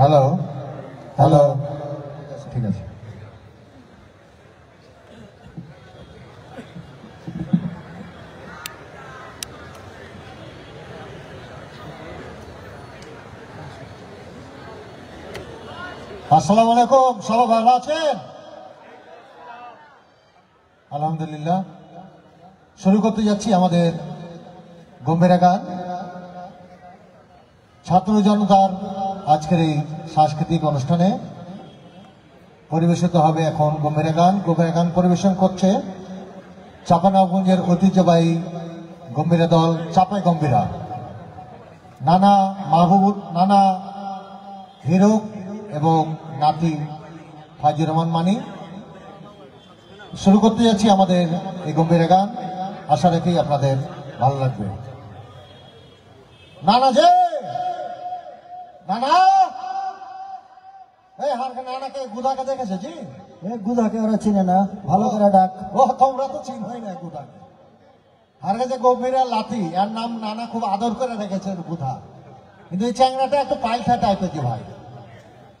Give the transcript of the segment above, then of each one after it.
Hello hello, ঠিক আছে। আসসালামু আলাইকুম, সবাই ভালো আছেন? আলহামদুলিল্লাহ। শুরু করতে যাচ্ছি আমাদের গম্ভীরা গান। ছাত্র জনতার আজকের এই সাংস্কৃতিক অনুষ্ঠানে পরিবেশিত হবে এখন গম্ভীরা গান। গম্ভীরা গান পরিবেশন করছে চাঁপাইনবাবগঞ্জের ঐতিহ্যবাহী গম্ভীরা দল চাপাই গম্ভীরা। নানা মাহবুব, নানা হিরো এবং নাতি ফাইজুর রহমান মানি। শুরু করতে যাচ্ছি আমাদের এই গম্ভীরা গান, আশা রাখি আপনাদের ভালো লাগবে। নানা যে নানা, এই হারকে নানাকে গুদাকে দেখেছে জি? গুদাকে ওরা চিনে না, ভালো করে ডাক। ও তোমরা তো চিনই না গুদাকে। হারকে যে গম্ভীরা লাতি, এর নাম নানা খুব আদর করে রেখেছে গুধা। কিন্তু এই চ্যাংড়াটা একটু পাল্টা টাইপের যে ভাই।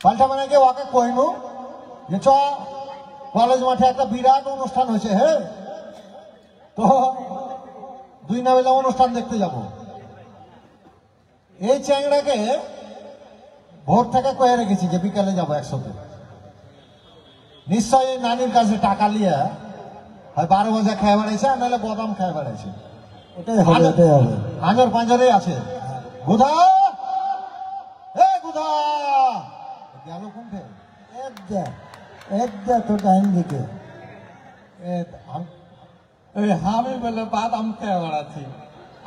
পাল্টা মানে কি, ওকে কইনু যে চ কলেজ মাঠে একটা বিরাট অনুষ্ঠান হয়েছে, হ্যাঁ তো দুই না বেলা অনুষ্ঠান দেখতে যাব। এই চ্যাংড়াকে ভোর থেকে কয়ে রেখেছি যে বিকালে যাবো একসাথে। নিশ্চয়ই নানির কাছে টাকা নিয়ে হয় 12 বাজে খেয়ে বেড়াইছে, আর নাহলে বদাম খেয়ে বেড়াইছে। ওটাই হবে, ওটাই হবে। আঞ্জর পাঁজরে আছে গুধা, গুধা গেল কোনটে? একদা তো টাইম দিকে আমি বলে বাদাম খেয়ে বেড়াচ্ছি,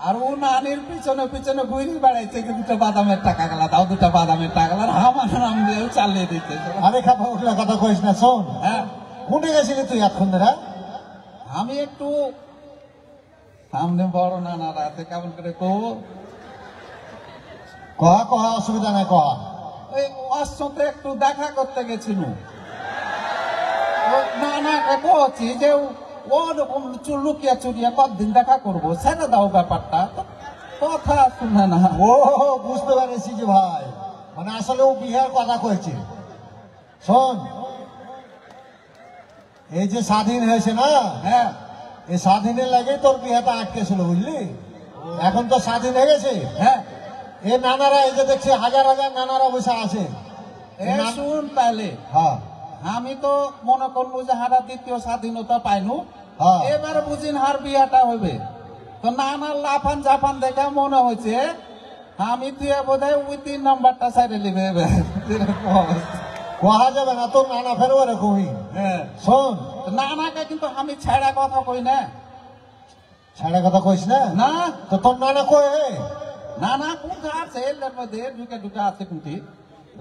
আর ও নানির পিছনে পিছনে ঘুরি বেড়াইছে, দুটো বাদামের টাকা গেলা দাও, দুটো বাদামের টাকা গেলা, আমার নাম দিয়ে চালিয়ে দিচ্ছে। আরে খাপা উঠলে কথা কইস না, শোন। হ্যাঁ, কোনটে গেছিলি তুই এতক্ষণ ধরে? আমি একটু সামনে বড় নানারা আছে, কেমন করে কো কহা কহা, অসুবিধা নাই কহা। ওই ওর সাথে একটু দেখা করতে গেছিল। নানাকে বলছি যে ওরকম লুকিয়া চুরিয়া কতদিন দেখা করবো, ছেড়ে দাও ব্যাপারটা। কথা শুনে না। ও বুঝতে পারছি যে ভাই, মানে আসলে ও বিহার কথা কয়েছে। শোন, এই যে স্বাধীন হয়েছে না, হ্যাঁ, এই স্বাধীনের লাগে তোর বিহাটা আটকে ছিল, বুঝলি? এখন তো স্বাধীন হয়ে গেছে। হ্যাঁ, এই নানারা, এই যে দেখছি হাজার হাজার নানারা বসে আছে। শুন তাহলে, হ্যাঁ আমি তো মনে করবো যে হারা দ্বিতীয় স্বাধীনতা পাইনু, হ্যাঁ। এবার বুঝিন হার বিয়াটা হইবে। তো নানার লাফান জাফান দেখে মনে হয়েছে আমি তুই বোধ হয় ওই 3 নাম্বারটা সাইডে নিবে। কহা যাবে না, তোর নানা ফেরো এরকমই। হ্যাঁ, শোন, নানাকে কিন্তু আমি ছেড়া কথা কই না। ছাড়া কথা কইস না। না, তো তোর নানা কয়ে, নানা কোনটা আছে এর মধ্যে ঢুকে ঢুকে আছে কোনটি।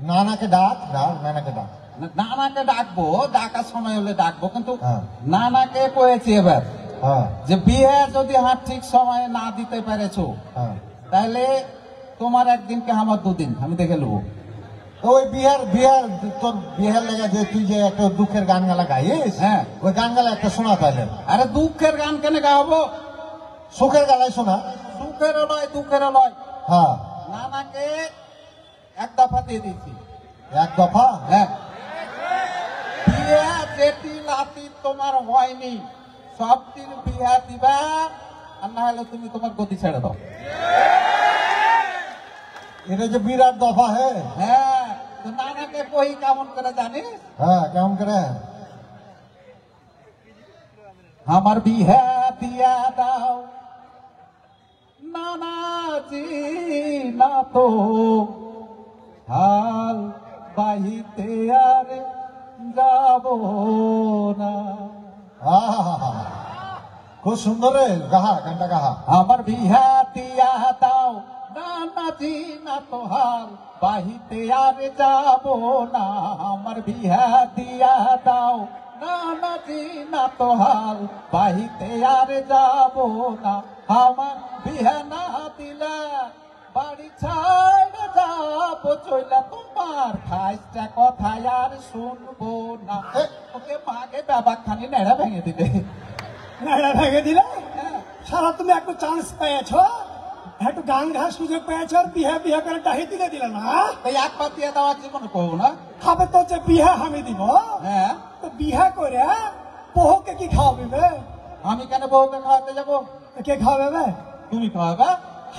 নানাকে ডাক, ডাক নানাকে ডাক। নানাকে ডাকবো, ডাকার সময় হলে ডাকবো, কিন্তু হ্যাঁ। নানাকে কয়েছি এবার হ্যাঁ যে বিয়ে যদি হাত ঠিক সময়ে না দিতে পেরেছো, হ্যাঁ। তাহলে তোমার একদিনকে আমার 2 দিন আমি দেখে নেবো। তো ওই বিহার বিহার তোর বিহার লেগে যে তুই যে একটা দুঃখের গান গালা গাইস, হ্যাঁ। ওই গান গালা একটা শোনা তাহলে। আরে দুঃখের গান কেন গাওয়াবো? সুখের গালাই শোনা। সুখেরও নয় দুঃখেরও নয়। হ্যাঁ, নানাকে এক দফা দিয়ে দিচ্ছি। এক দফা। হ্যাঁ, বিয়ে যেটি লাতি তোমার হয়নি, সব দিন বিয়া দিবা, আর না হলে তুমি তোমার গতি ছেড়ে দাও। এটা যে বিরাট দফা। হ্যাঁ হ্যাঁ, তো নানাকে কই কেমন করে জানিস? হ্যাঁ, কেমন করে? আমার বিহা দিয়া দাও নানাজি, না তো হাল বাহিতে আর যাব না। আহা, খুব সুন্দর রে, গাহা গানটা গাহা। আমার বিহা দিয়া দাও নানাজি, না তো হাল বাহিতে আর যাব না। আমার বিহা দিয়া দাও নানাজি, না তো হাল বাহিতে আর যাব না। আমার বিহা না দিলা বাড়ি ছাড় যাবো চইলা, তোমার খাইটা কথা আর শুনবো না। ওকে মাকে ব্যাপার খানি নেড়া ভেঙে দিলে। ভেঙে দিলে সারা তুমি একটু চান্স পেয়েছ। একটু গান ঘাস সুযোগ পেয়েছে আর বিহা বিহা করে ডাহি তুলে দিল না তো একবার দিয়ে দেওয়ার জীবনে করবো না। খাবে তো যে বিহা আমি দিব হ্যাঁ, তো বিহা করে বহুকে কি খাওয়াবি বে? আমি কেন বউকে খাওয়াতে যাবো? কে খাওয়াবে বে? তুমি খাওয়াবা?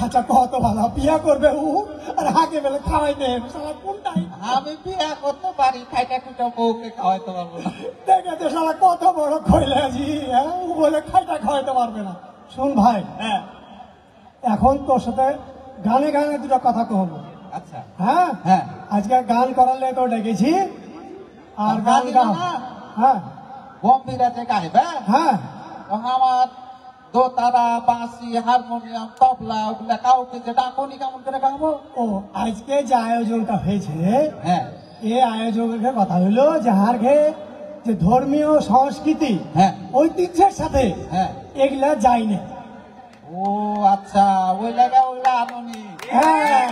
আচ্ছা কত ভালো বিয়া করবে ও আর হাগে বেলে খাওয়াই দেবে সালা কোনটাই আমি বিয়ে করতে পারি, খাইটা খুঁটা বউকে খাওয়াইতে পারবো না। দেখে তো সালা কত বড় খইলে জি হ্যাঁ ও বলে খাইটা খাওয়াইতে পারবে না। শুন ভাই হ্যাঁ, এখন তোর সাথে গানে গানে দুটো কথা কহবো। আচ্ছা, হ্যাঁ হ্যাঁ। আজকে গান করালে তো ডেকেছি আর গান গান গাও। না? হ্যাঁ গম্ভীরাতে গাইবে? হ্যাঁ আমার দোতারা, বাঁশি, হারমোনিয়াম, তবলা ওগুলা কাউকে যে ডাকনি কেমন করে গাবো? ও আজকে যে আয়োজনটা হয়েছে হ্যাঁ, এই আয়োজনের কথা হইলো যাহার ঘে যে ধর্মীয় সংস্কৃতি হ্যাঁ, ঐতিহ্যের সাথে হ্যাঁ। এগুলা যায় না। ও আচ্ছা, ওই লাগা ওইগুলা আনুনি। হ্যাঁ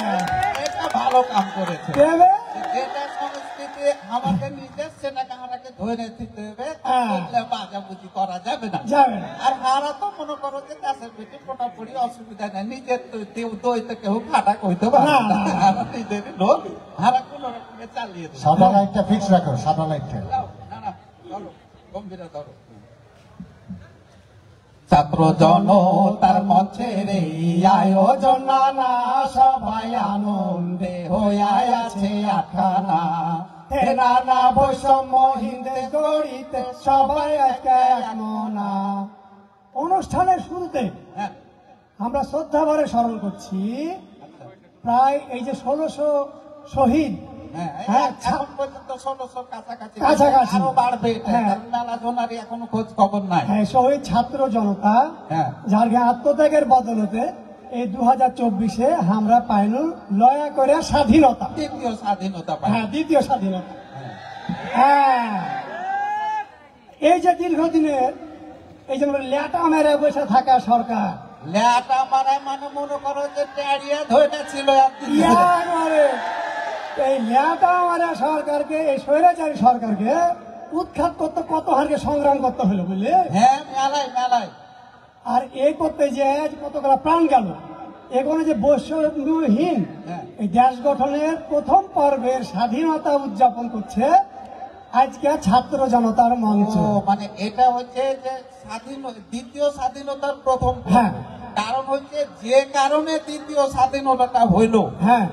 এটা ভালো কাম করেছে। দেবে? যেটা সংস্কৃতি আমাকে নিজের সেটাকে আমাকে ধরে দিতে হবে, হ্যাঁ। ওগুলা বাজাবুজি করা যাবে না। যাবে না। আর হারা তো মনে করো যে কাছের পেটে মোটামুটি অসুবিধা নেই, নিজের দইতে কেউ খাটা কইতে পারে না, না। না। হারা নিজেরই লোক, হারা কোনো রকমে চালিয়ে দেবে। সাদা লাইটটা ফিক্স রাখো, সাদা লাইটটা। যাও, না না, ধরো, গম্ভীরা ধরো। ছাত্র জনতার মঞ্চের এই আয়োজন নানা সবাই আনন্দে হইয়া আছে আখানা। হে নানা বৈষম্যহীনদের গড়িতে সবাই একটা এক মনা। অনুষ্ঠানের শুরুতে হ্যাঁ, আমরা শ্রদ্ধা ভরে স্মরণ করছি প্রায় এই যে 1600 শহীদ। হ্যাঁ, হ্যাঁ, এখন পর্যন্ত 1600 কাছাকাছি, কাছাকাছি। আরো বাড়বে এটা, হ্যাঁ। কারণ মেলা জনারই এখনো খোঁজ খবর নাই। হ্যাঁ শহীদ ছাত্র জনতা হ্যাঁ। যার ঘে আত্মত্যাগের বদলতে এই 2024-এ আমরা পাইনু লয়া করে স্বাধীনতা। দ্বিতীয় স্বাধীনতা পাই। হ্যাঁ দ্বিতীয় স্বাধীনতা। হ্যাঁ এই যে দীর্ঘদিনের এই যে লেটা মেরে বসে থাকা সরকার লেটা মারা মানে মনে করো যে টেরিয়া ধরে ছিল একদিন। ইয়ারে এই লেটা মেরে সরকারকে এই স্বৈরাচারী সরকারকে উৎখাত করতে কত হারকে সংগ্রাম করতে হলো বুঝলি। হ্যাঁ, মেলায় মেলায়। আর এই করতে যে কতগুলা প্রাণ গেল এখানে যে বৈষম্যহীন হ্যাঁ। এই দেশ গঠনের প্রথম পর্বের স্বাধীনতা উদযাপন করছে আজকে ছাত্র জনতার মঞ্চ। ও মানে এটা হচ্ছে যে দ্বিতীয় স্বাধীনতার প্রথম। হ্যাঁ। কারণ হচ্ছে যে কারণে দ্বিতীয় স্বাধীনতাটা হইলো, হ্যাঁ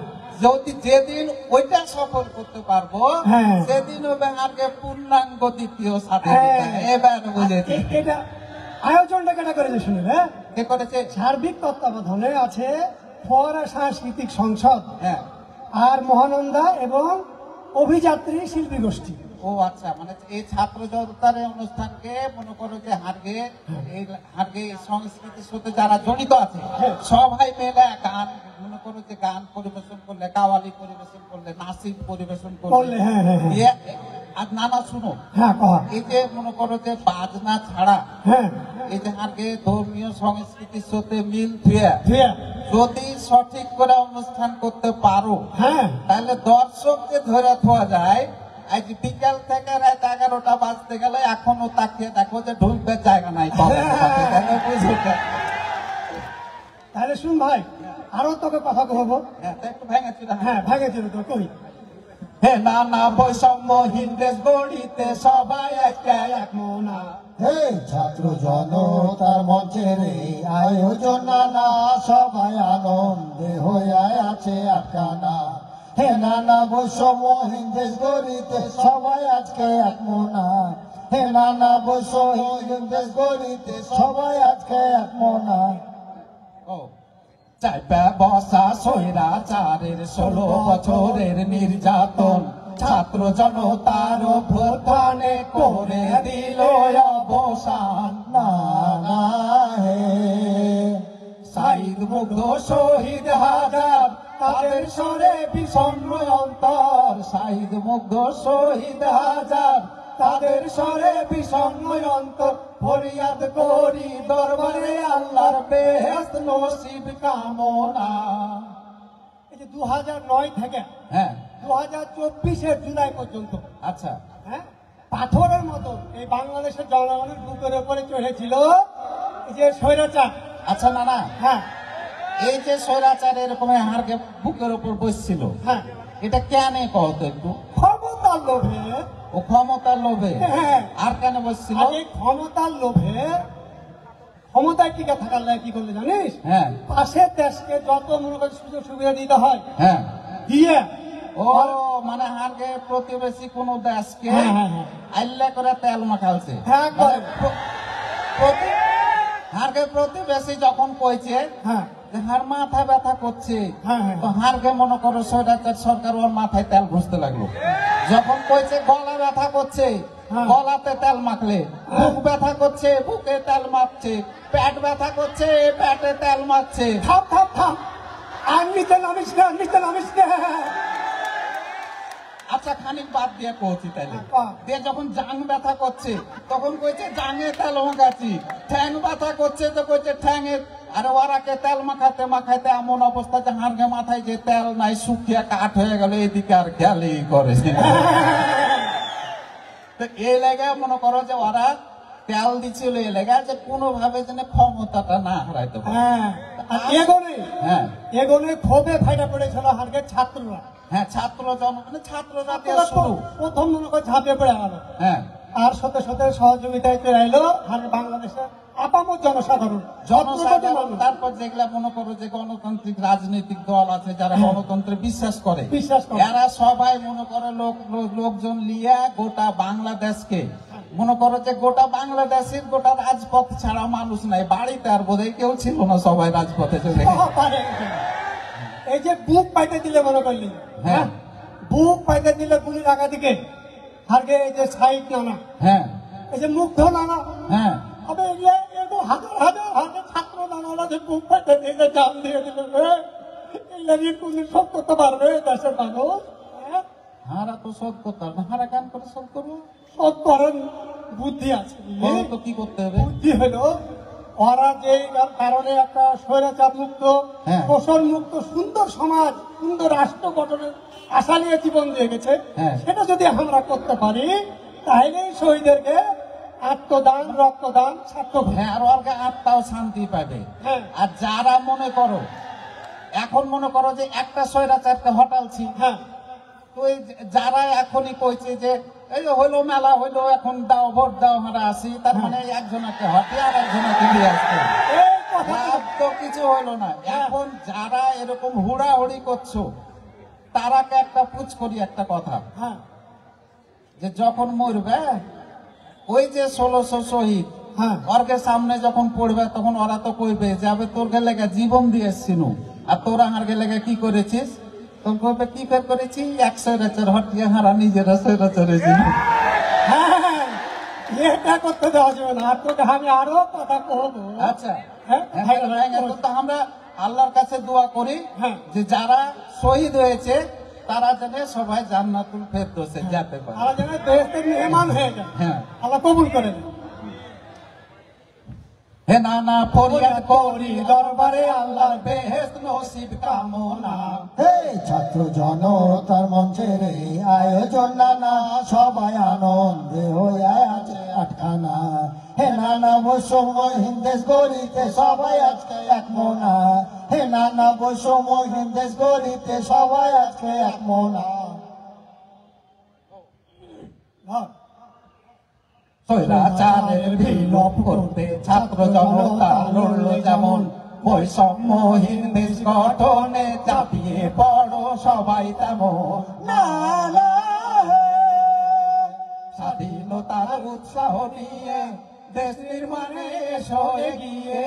যদি যেদিন ওইটা সফল করতে পারবো, হ্যাঁ। সেদিন হবে আগে পূর্ণাঙ্গ দ্বিতীয় স্বাধীনতা। হ্যাঁ। এবার বুঝেছি। এটা আয়োজনটা কেটা করেছে শুনে হ্যাঁ কে করেছে? সার্বিক তত্ত্বাবধানে আছে ফোয়ারা সাংস্কৃতিক সংসদ হ্যাঁ। আর মহানন্দা এবং অভিযাত্রী শিল্পী গোষ্ঠী। ও আচ্ছা, মানে এই ছাত্র জনতার এই অনুষ্ঠানকে মনে করো যে হারগে সংস্কৃতির সাথে যারা জড়িত আছে হ্যাঁ। সবাই মিলে গান মনে করো যে গান পরিবেশন করলে, কাওয়ালি পরিবেশন করলে, নাসিক পরিবেশন করলে, হ্যাঁ, হ্যাঁ, হ্যাঁ। আর নানা শুনো, হ্যাঁ কহ এই যে মনে করো যে বাজনা ছাড়া হ্যাঁ এই যে হারগে ধর্মীয় সংস্কৃতির সাথে মিল থুয়ে ঠিক যদি সঠিক করে অনুষ্ঠান করতে পারো, হ্যাঁ তাহলে দর্শককে ধরে থোয়া যায়। আজ বিকাল থেকে রাত 11টা বাজতে গেলে এখনো তাকিয়ে দেখো যে ঢুকবে জায়গা নাই। তাহলে বুঝবে। তাহলে শুন ভাই আরো তোকে কথা কহবো। হ্যাঁ, তা একটু ভেঙেছিল। হ্যাঁ ভাগে ছিল তো কই হে নানা বৈষম্যহীন দেশ গড়িতে সবাই একটা এক মনা। হে ছাত্র জনতার মঞ্চের এই আয়োজন নানা সবাই আনন্দে হইয়া আছে আটকানা। হে নানা বৈষম্যহীন দেশ গড়িতে সবাই আজকে এক মনা। হে নানা বৈষম্যহীন দেশ গড়িতে সবাই আজকে এক মনা। ও চাইপা বসা স্বৈরাচারের 16 বছরের নির্যাতন ছাত্র জনতার অভ্যুত্থানে করে দিল অবসান। না না হে সাইদ মুগ্ধ শহীদ হাজার তাদের সরে বিষণ্ণ অন্তর। সাইদ মুগ্ধ শহীদ হাজার তাদের সরে বিষণ্ণ অন্তর। ফরিয়াদ করি দরবারে আল্লাহর বেহেশত নসিব কামনা। এই যে 2009 থেকে হ্যাঁ, 2024-এর জুলাই পর্যন্ত আচ্ছা। হ্যাঁ পাথরের মতো এই বাংলাদেশের জনগণের বুকের উপরে চড়েছিল এই যে স্বৈরাচার। আচ্ছা নানা, হ্যাঁ এই যে স্বৈরাচার এরকম হারকে বুকের উপর বসছিল, হ্যাঁ, এটা কেন কহতো একটু? ক্ষমতার লোভে। ও ক্ষমতার লোভে। হ্যাঁ। আর কেন বসছিল? আর এই ক্ষমতার লোভে, ক্ষমতায় টিকে থাকার লাগে কি করলে জানিস? হ্যাঁ পাশের দেশকে যত মনে করে সুযোগ সুবিধা দিতে হয় হ্যাঁ। দিয়ে, ও মানে হারকে প্রতিবেশী কোন দেশকে হ্যাঁ, হ্যাঁ, হ্যাঁ। আইল্লা করে তেল মাখালছে। হ্যাঁ, একবারে। হারকে প্রতিবেশী যখন কইছে হ্যাঁ, যে হার মাথা ব্যথা করছে, হ্যাঁ, হ্যাঁ। তো হারকে মনে করো স্বৈরাচার সরকার ওর মাথায় তেল ঘুষতে লাগলো। যখন কইছে গলা ব্যথা করছে, হ্যাঁ। গলাতে তেল মাখলে, বুক ব্যথা করছে, বুকে তেল মাখছে, পেট ব্যথা করছে, পেটে তেল মাখছে। থাম থাম থাম, আর নিতে নামিস না, নিতে নামিস না। আচ্ছা খানিক বাদ দিয়ে কইছি তাইলে। বাহ। দিয়ে যখন জাং ব্যথা করছে তখন কইছে জাঙে তেল মাখাচ্ছি, ঠ্যাং ব্যথা করছে তো কইছে ঠ্যাঙে। আরে ওরাকে তেল মাখাতে মাখাতে এমন অবস্থা যে হাড়কে মাথায় যে তেল নাই শুকিয়ে কাঠ হয়ে গেল, এদিকে আর খেয়ালই করে। তো এই লেগে মনে করো যে ওরা তেল দিচ্ছিল, এই লেগে যে কোনোভাবে যেন ক্ষমতাটা না হারাইতে পারে। হ্যাঁ, আর এগোনে হ্যাঁ এগোনে ক্ষোভে ফাইটা পড়েছিল হারকে ছাত্ররা। হ্যাঁ, ছাত্র জন মানে ছাত্র জাতীয় শুরু। প্রথম মনে করে ঝাঁপিয়ে পড়ে গেল, হ্যাঁ, আর সাথে সাথে সহযোগিতায় চলে এলো আর বাংলাদেশের আপামর জনসাধারণ, জনসাধারণ। মানুষ। তারপর যেগুলা মনে করো যে গণতান্ত্রিক রাজনৈতিক দল আছে যারা গণতন্ত্রে বিশ্বাস করে, বিশ্বাস করে। এরা সবাই মনে করো লোকজন লিয়া গোটা বাংলাদেশকে মনে করো যে গোটা বাংলাদেশের গোটা রাজপথ ছাড়া মানুষ নাই, বাড়িতে আর বোধহয় কেউ ছিল না, সবাই রাজপথে চলে গেছে। পারে। এই যে বুক পাইতে দিলে মনে করলি, হ্যাঁ। বুক পাইতে দিলে গুলি রাখা দিকে হারকে এই যে সাইড নানা, হ্যাঁ এই যে মুগ্ধ নানা, হ্যাঁ। আবে এগুলো হাজার হাজার হাজার ছাত্র নানারা যে বুক পাইতে দিলে জান দিয়ে দিল রে, এই লাগে কোনদিন সব করতে পারবে দেশের মানুষ? হ্যাঁ? হারা তো শোধ করতে হবে, হারা গান করে শোধ করবো। সব করেন বুদ্ধি আছে, বলো তো কি করতে হবে? বুদ্ধি হলো ওরা যে কারণে একটা স্বৈরাচার মুক্ত, হ্যাঁ। শোষণ মুক্ত সুন্দর সমাজ, সুন্দর রাষ্ট্র গঠনের আশা নিয়ে জীবন দিয়ে গেছে, হ্যাঁ। সেটা যদি আমরা করতে পারি তাহলেই শহীদদেরকে আত্মদান, রক্তদান সার্থক হবে। হ্যাঁ, আর ওর আত্মাও শান্তি পাবে। হ্যাঁ। আর যারা মনে করো এখন মনে করো যে একটা স্বৈরাচারকে হটালছি, হ্যাঁ, তো এই যারা এখনই কইছে যে এই যে হইলো মেলা হইলো এখন দাও ভোট দাও হারা আসি, তার মানে একজনকে হটে আর একজনকে দিয়ে আসতে হবে। এই কথা লাভ তো কিছু হইলো না। এখন যারা এরকম হুড়াহুড়ি করছো তারাকে একটা পুছ করি একটা কথা, হ্যাঁ, যে যখন মরবে ওই যে 1600 শহীদ হ্যাঁ। ওরকে সামনে যখন পড়বে তখন ওরা তো কইবে যে আবে তোর লেগে জীবন দিয়েছিনু আর তোরা হারকে লেগে কি করেছিস, তখন কইবে কি ফের করেছি, 100 হটিয়ে হারা নিজেরা সৈরাচারেছি। হ্যাঁ, এটা করতে দেওয়া যাবে না। আর তোকে আমি আরো কথা কহবো। আচ্ছা, হ্যাঁ, তো আমরা আল্লাহর কাছে দোয়া করি হ্যাঁ। যে যারা শহীদ হয়েছে তারা যেন সবাই জান্নাতুল ফেরদৌসে যেতে পারে। আমরা যেন দেশের মেহমান হয়ে যায়, হ্যাঁ। আল্লাহ কবুল করে নেয়। হে নানা ফরিয়াদ করি দরবারে আল্লাহর বেহেশত নসিব কামনা। হে ছাত্র জনতার মঞ্চের এই আয়োজন নানা, সবাই আনন্দে হয়ে আছে আটখানা। হে নানা বৈষম্যহীন দেশ গড়িতে সবাই আজকে এক মনা। হে নানা বৈষম্যহীন দেশ গড়িতে সবাই আজকে এক মনা। স্বৈরাচারের বিলোপ করতে ছাত্র জনতা লড়ল যেমন, বৈষম্যহীন দেশ গঠনে চাপিয়ে পড়ো সবাই তেমন। না না হে স্বাধীনতার উৎসাহ নিয়ে দেশ নির্মাণে এসো এগিয়ে,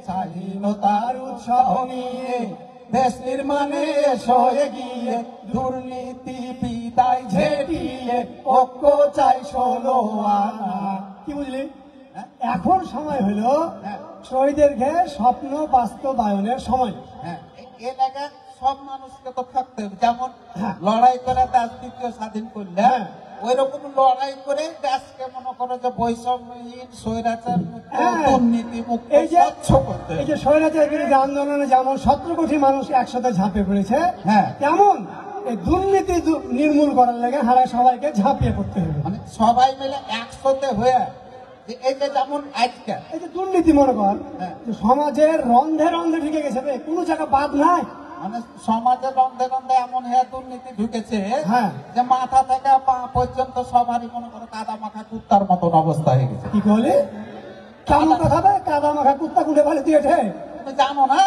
স্বাধীনতার উৎসাহ নিয়ে দেশ নির্মাণে এসো এগিয়ে, দুর্নীতি বিদায় ঝেঁটিয়ে ঐক্য চাই 16 আনা। কি বুঝলি? এখন সময় হলো হ্যাঁ। শহীদদেরকে স্বপ্ন বাস্তবায়নের সময়। হ্যাঁ, এলাকায় সব মানুষকে তো থাকতে হবে, যেমন হ্যাঁ। লড়াই করে দেশ দ্বিতীয় স্বাধীন করলে হ্যাঁ। ওই রকম লড়াই করে দেশকে মনে করো যে বৈষম্যহীন স্বৈরাচার মুক্ত, হ্যাঁ। দুর্নীতি মুক্ত, এই যে স্বচ্ছ করতে এই হবে। যে স্বৈরাচার বিরোধী আন্দোলনে যেমন 17 কোটি মানুষ একসাথে ঝাঁপিয়ে পড়েছে, হ্যাঁ। তেমন এই দুর্নীতি নির্মূল করার লাগে হারা সবাইকে ঝাঁপিয়ে পড়তে হবে। মানে সবাই মিলে একসাথে হয়ে যে এই যে যেমন আজকে এই যে দুর্নীতি মনে কর, হ্যাঁ। যে সমাজের রন্ধে রন্ধে ঢুকে গেছে রে, কোনো জায়গা বাদ নাই। মানে সমাজে রন্ধে রন্ধে এমন হয়ে দুর্নীতি ঢুকেছে হ্যাঁ। যে মাথা থেকে পা পর্যন্ত সবারই মনে করো কাদা মাখা কুত্তার মতন অবস্থা হয়ে গেছে। কি বলে? কেমন কথা বে? কাদা মাখা কুত্তা কুটে বাড়ি দিয়েছে। তুমি জানো না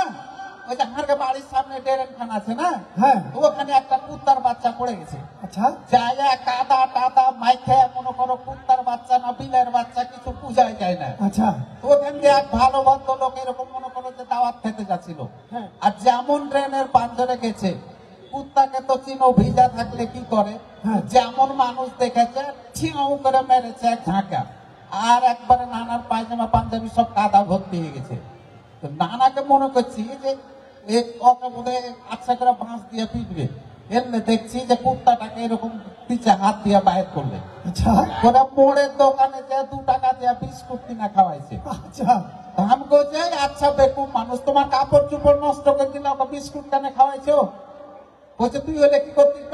ওই যে আমাদের বাড়ির সামনে ড্রেন আছে না, হ্যাঁ। তো ওখানে একটা কুত্তার বাচ্চা পড়ে গেছে। আচ্ছা, জায়গা কাদা টাদা মাইখে মনে করো কুত্তার বাচ্চা না বিলের বাচ্চা কিছু বুঝাই যায় না। আচ্ছা, তো ওখান দিয়ে এক ভালো ভদ্র লোক এরকম মনে করো যে দাওয়াত খেতে যাচ্ছিল, হ্যাঁ। আর যেমন ড্রেনের পাঞ্জরে গেছে, কুত্তাকে তো চিনো ভিজা থাকলে কি করে, হ্যাঁ। যেমন মানুষ দেখেছে ছিঁও করে মেরেছে এক ঝাঁকা, আর একবারে নানার পায়জামা পাঞ্জাবি সব কাদা ভর্তি হয়ে গেছে। তো নানাকে মনে করছি যে ওকে বোধহয় আচ্ছা করে বাঁশ দিয়ে পিটবে, এমনি দেখছি যে কুত্তাটাকে এরকম পিছে হাত দিয়ে বাইর করবে। আচ্ছা, ওরা মোড়ের দোকানে যে 2 টাকা দিয়ে বিস্কুট কিনা খাওয়াইছে। আচ্ছা। দাম করছে আচ্ছা বেকুব মানুষ, তোমার কাপড় চোপড় নষ্ট করে দিলে ওকে বিস্কুট কেন খাওয়াইছো? বলছে তুই হলে কি করতিস?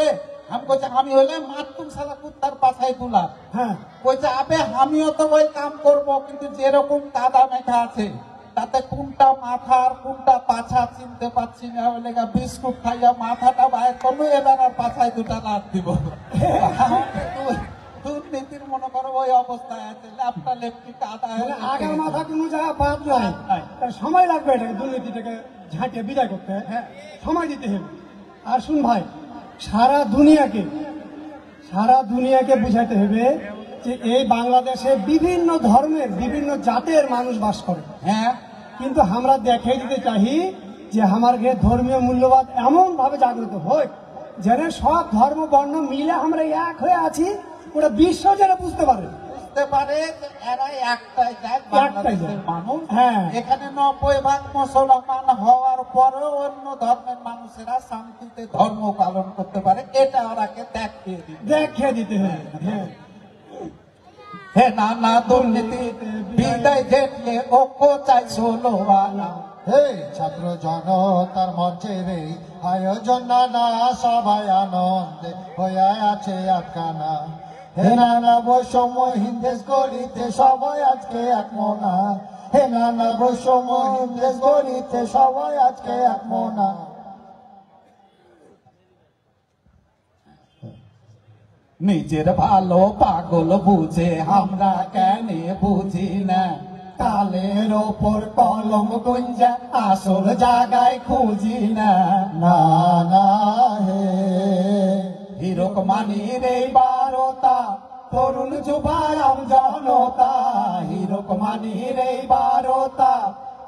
আমি বলছে আমি হলে মারতুম সারা কুত্তার পাছায় তুলা। হ্যাঁ, বলছে আবে আমিও তো ওই কাম করব, কিন্তু যেরকম কাদা মেখা আছে তাতে কোনটা মাথা আর কোনটা পাছা চিনতে পারছি না, ওই লেগা বিস্কুট খাইয়া মাথাটা বাইর করবো, এবার আর পাছায় 2টা লাত দিব। দুর্নীতির মনে করো ওই অবস্থায় আছে, ল্যাপটা লেপটি কাদা মানে আগের মাথা কোনো জায়গা বাদ নাই। তার সময় লাগবে এটাকে, দুর্নীতিটাকে ঝাঁটিয়ে বিদায় করতে। হ্যাঁ, সময় দিতে হবে। আর শুন ভাই, সারা দুনিয়াকে বুঝাতে হবে যে এই বাংলাদেশে বিভিন্ন ধর্মের বিভিন্ন জাতের মানুষ বাস করে। হ্যাঁ, কিন্তু আমরা দেখিয়ে দিতে চাই যে আমার ধর্মীয় মূল্যবোধ এমন ভাবে জাগ্রত হয় যেন সব ধর্ম বর্ণ মিলে আমরা এক হয়ে আছি, ওরা বিশ্ব যেন বুঝতে পারে। বুঝতে পারে যে এরা একটাই জাত, বাংলাদেশের মানুষ। হ্যাঁ। এখানে 90% মুসলমান হওয়ার পরেও অন্য ধর্মের মানুষেরা শান্তিতে ধর্ম পালন করতে পারে, এটা ওরাকে দেখিয়ে দিতে হবে। হ্যাঁ, হে নানা দুর্নীতি বিদায় দেখলে ওকো চাই ষোলোয়ানা। হে ছাত্র জনতার মঞ্চের এই আয়োজন নানা সবাই আনন্দে হয়ে আছে আটকানা। হে নানা বৈষম্যহীন দেশ গড়িতে সবাই আজকে এক মনা। হে নানা বৈষম্যহীন দেশ গড়িতে সবাই আজকে এক মনা। নিজের ভালো পাগল বুঝে আমরা কেন বুঝি না, কালের ওপর কলম গুঞ্জা আসল জায়গায় খুঁজি না। না না হে হিরক মানির এই বারতা তরুণ যুবায়াম জনতা, হিরক মানির এই বারতা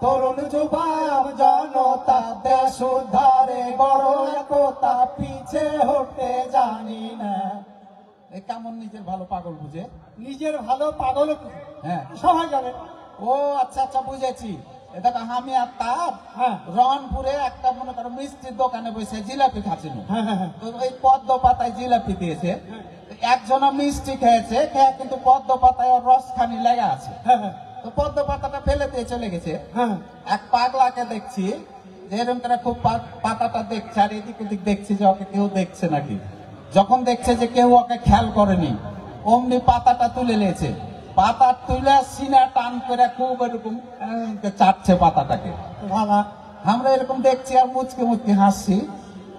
তরুণ যুবায়াম জনতা, দেশ উদ্ধারে বড় একতা পিছে হতে জানি না। এই কেমন নিজের ভালো পাগল বুঝে? নিজের ভালো পাগল হ্যাঁ, সবাই জানে। ও আচ্ছা আচ্ছা বুঝেছি। এটা আমি আর তার হ্যাঁ। রনপুরে একটা মনে করো মিষ্টির দোকানে বসে জিলাপি খাচ্ছিল। হ্যাঁ, হ্যাঁ, হ্যাঁ। তো ওই পদ্ম পাতায় জিলাপি দিয়েছে, একজনা মিষ্টি খেয়েছে, খেয়ে কিন্তু পদ্ম পাতায় ওর রসখানি লেগে আছে। হ্যাঁ, হ্যাঁ, তো পদ্ম পাতাটা ফেলে দিয়ে চলে গেছে। হ্যাঁ। এক পাগলাকে দেখছি যে এরকম করে খুব পাতাটা দেখছে, আর এদিক ওদিক দেখছি যে ওকে কেউ দেখছে নাকি। যখন দেখছে যে কেউ ওকে খেয়াল করেনি, অমনি পাতাটা তুলে নিয়েছে। পাতা তুলে সিনা টান করে খুব এরকম চাটছে পাতাটাকে। ভালো। আমরা এরকম দেখছি আর মুচকে মুচকে হাসছি।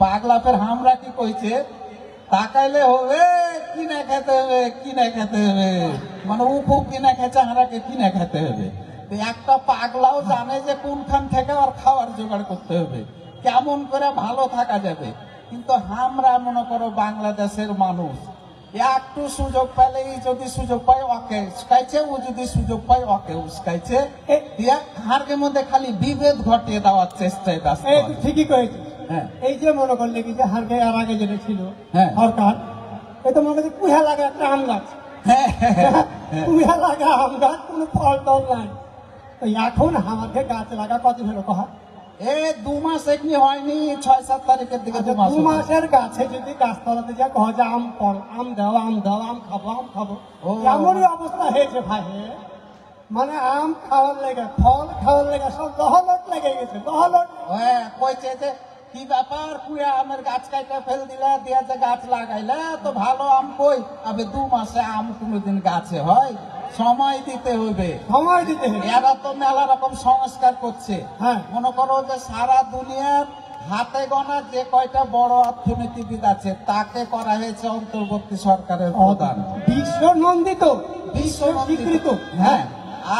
পাগলা ফের আমরা কি কইছে, তাকাইলে হবে কিনে খেতে হবে, কিনে খেতে হবে, মানে ও খুব কিনে খেয়েছে, আমাকে কিনে খেতে হবে। তো একটা পাগলাও জানে যে কোনখান থেকে আর খাওয়ার জোগাড় করতে হবে, কেমন করে ভালো থাকা যাবে। কিন্তু আমরা মনে করো বাংলাদেশের মানুষ একটু সুযোগ পেলেই যদি সুযোগ পাই ওকে উস্কাইছে, ও যদি সুযোগ পাই ওকে উস্কাইছে, হারকে মধ্যে খালি বিভেদ ঘটিয়ে দেওয়ার চেষ্টায় ব্যস্ত এই আছে। তুই ঠিকই করেছিস। হ্যাঁ। এই যে মনে করলে কি যে হারকে আর আগে যেটা ছিল হ্যাঁ। সরকার, এই তো মনে করছে কুহা লাগা একটা আম গাছ, হ্যাঁ, কুহা লাগা আম গাছ, কোনো ফল টল নাই। তো এখন আমাকে গাছ লাগা কত হলো কহা? 2 মাস এমনি হয়নি, 6-7 তারিখের দিকে 2 মাস 2 মাসের গাছে যদি গাছতলাতে যা কহ যে আম ফল, আম দাও, আম দাও, আম খাবো, আম খাবো, ও। এমনই অবস্থা হয়েছে ভাই। মানে আম খাওয়ার লেগে, ফল খাওয়ার লেগে সব দহলত লেগে গেছে, দহলত। হ্যাঁ, কইছে যে কি ব্যাপার কুয়া আমের গাছ কাটা ফেল দিলা দিয়া যে গাছ লাগাইলা তো ভালো আম কই আবে 2 মাসে আম কোনোদিন গাছে হয় সময় দিতে হইবে সময় দিতে হবে। এরা তো মেলা রকম সংস্কার করছে হ্যাঁ। মনে করো যে সারা দুনিয়ার হাতে গোনা যে কয়টা বড় অর্থনীতিবিদ আছে তাকে করা হয়েছে অন্তর্বর্তী সরকারের প্রধান বিশ্ব নন্দিত, বিশ্ব স্বীকৃত। হ্যাঁ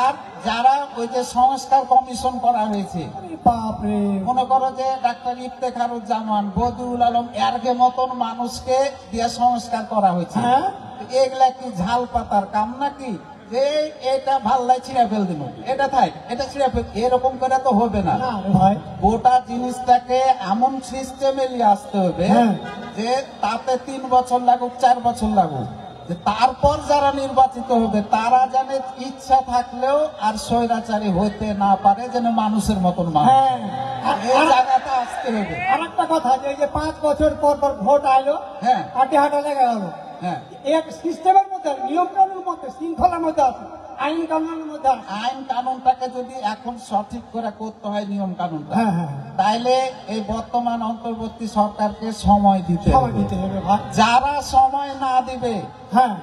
আর যারা ওই যে সংস্কার কমিশন করা হয়েছে বাপরে, মনে করো যে ডাক্তার ইফতেখারুজ্জামান, বদিউল আলম এরকে মতন মানুষকে দিয়ে সংস্কার করা হয়েছে হ্যাঁ। এগুলা কি ঝাল পাতার কাম নাকি যে এটা ভাল্লাই ছিঁড়ে ফেল দিল এটা থাক এটা ছিঁড়ে ফেল এরকম করে তো হবে না না রে ভাই, গোটা জিনিসটাকে এমন সিস্টেমে নিয়ে আসতে হবে হ্যাঁ। যে তাতে 3 বছর লাগুক 4 বছর লাগুক যে তারপর যারা নির্বাচিত হবে তারা জানে ইচ্ছা থাকলেও আর স্বৈরাচারী হইতে না পারে যেন মানুষের মতন মানুষ হ্যাঁ। এই জায়গাটা আসতে হবে আর একটা কথা যে এই যে 5 বছর পর পর ভোট আইলো, হ্যাঁ। হাঁটি হাঁটা লেগে গেল, হ্যাঁ এক সিস্টেমের মধ্যে, নিয়ম কানুনের মধ্যে, শৃঙ্খলার মধ্যে আছে, আইন কানুনের মধ্যে আছে। আইন কানুনটাকে যদি এখন সঠিক করে করতে হয় নিয়ম কানুনটা হ্যাঁ, হ্যাঁ। তাইলে এই বর্তমান অন্তর্বর্তী সরকারকে সময় দিতে সময় হবে দিতে হবে ভাই। যারা সময় না দিবে হ্যাঁ,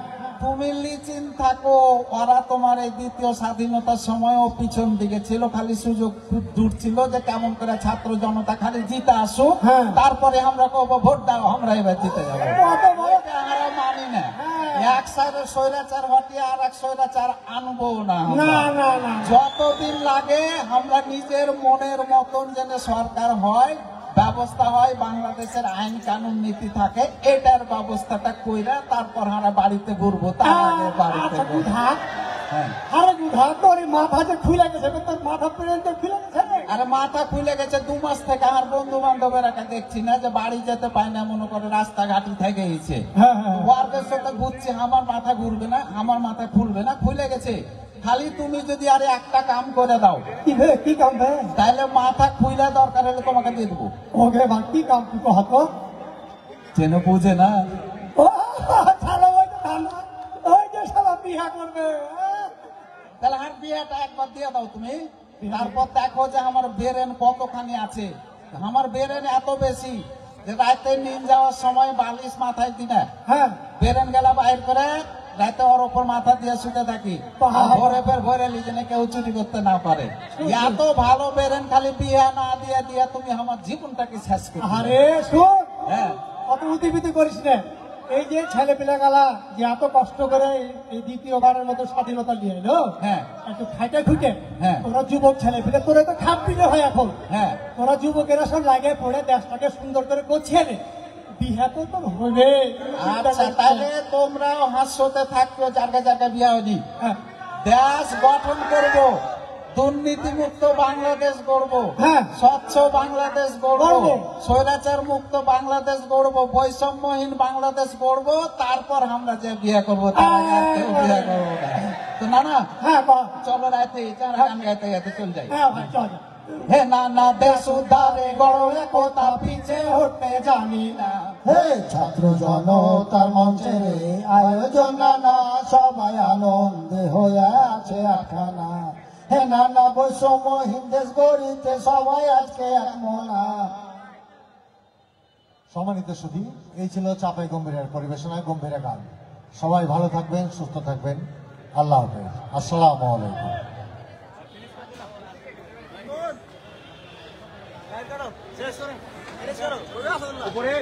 তুমি লিচিন থাকো ওরা তোমার এই দ্বিতীয় স্বাধীনতার সময়ও পিছন দিকে ছিল খালি সুযোগ খুব দূর ছিল যে কেমন করে ছাত্র জনতা খালি জিতে আসুক হ্যাঁ। তারপরে আমরা কব ভোট দাও আমরা এবার জিতে যাবো কত বড় এটা আমরা মানি না হ্যাঁ। এক সাইডে স্বৈরাচার হটিয়ে আর এক স্বৈরাচার আনবো না আমরা। না না না, যতদিন লাগে আমরা নিজের মনের মতন যেন সরকার হয় ব্যবস্থা হয় বাংলাদেশের আইন কানুন নীতি থাকে এটার ব্যবস্থাটা কইরা তারপর আমরা বাড়িতে ঘুরবো তার আগে বাড়িতে আচ্ছা ঘুরবো। বুধা, হ্যাঁ আরে বুধা তোর এই মাথা যে খুলে গেছে, তোর মাথা পর্যন্ত খুলে গেছে রে। আরে মাথা খুলে গেছে 2 মাস থেকে আমার বন্ধু বান্ধবেরা দেখছি না যে বাড়ি যেতে পায় না মনে করে রাস্তাঘাটি থেকে গেছে হ্যাঁ, হ্যাঁ। ওয়ার্কের সাথে ঘুরছে আমার মাথা ঘুরবে না আমার মাথা খুলবে না খুলে গেছে খালি তুমি যদি আরে একটা কাম করে দাও কি বে, কি কাম বে? তাহলে মাথা খুইলা দরকার হলে তোমাকে দিয়ে দেবো ওকে ভাই, কি কাম তুই কহত? যেন বুঝে না ও শালা ওই যে ঠান্ডা, ওই যে শালা বিয়া করবে। তাহলে আর বিয়েটা একবার দিয়ে দাও তুমি তারপর দেখো যে আমার বেরেন কতখানি আছে আমার বেরেন এত বেশি যে রাতে নিন যাওয়ার সময় বালিশ মাথায় দিই না হ্যাঁ, বেরেন গেলা বাইর করে রাতে ওর উপর মাথা দিয়ে শুতে থাকি বাহ। ভোরে ফের ভোরে লিজনে কেউ চুরি করতে না পারে এত ভালো বেরেন খালি বিয়ে না দিয়ে দিয়ে তুমি আমার জীবনটাকে শেষ করে দিলে। আরে শুন, হ্যাঁ অত উতিবিতি করিস না। এই যে ছেলে পেলে গালা যে এত কষ্ট করে এই দ্বিতীয়বারের মতো স্বাধীনতা নিয়ে এলো, হ্যাঁ একটু খাইতে খুঁটে, হ্যাঁ। তোরা যুবক ছেলে পেলে তোরা তো খাপ পিলে হয় এখন, হ্যাঁ তোরা যুবকেরা সব লাগে পড়ে দেশটাকে সুন্দর করে গোছিয়ে নে, বিহা তো তোর হবে। আচ্ছা তাহলে তোমরাও হাস্যতে থাকবে জায়গা জায়গা বিয়া হয়নি হ্যাঁ, দেশ গঠন করব দুর্নীতি মুক্ত বাংলাদেশ গড়ব হ্যাঁ। স্বচ্ছ বাংলাদেশ গড়ব গড়বো। স্বৈরাচার মুক্ত বাংলাদেশ গড়ব বৈষম্যহীন বাংলাদেশ গড়ব তারপর আমরা যে বিয়ে করব তার আগে আর কেউ বিয়ে করবো না তো না না হ্যাঁ বাহ, চলো রাতে চার গান গাইতে গাইতে চল যাই হ্যাঁ ভাই চল। হে না না দেশ উদ্ধারে গড়ো একতা পিছে হটতে জানি না হে ছাত্র জনতার মঞ্চের এই আয়োজন নানা সবাই আনন্দে হয়ে আছে আটখানা। হে নানা বৈষম্যহীন দেশ গড়িতে সবাই আজকে এক মনা। সম্মানিত সুধী, এই ছিল চাপাই গম্ভীরের পরিবেশনায় গম্ভীরা গান। সবাই ভালো থাকবেন, সুস্থ থাকবেন। আল্লাহ হাফেজ। আসসালামু আলাইকুম। শেষ করো উপরে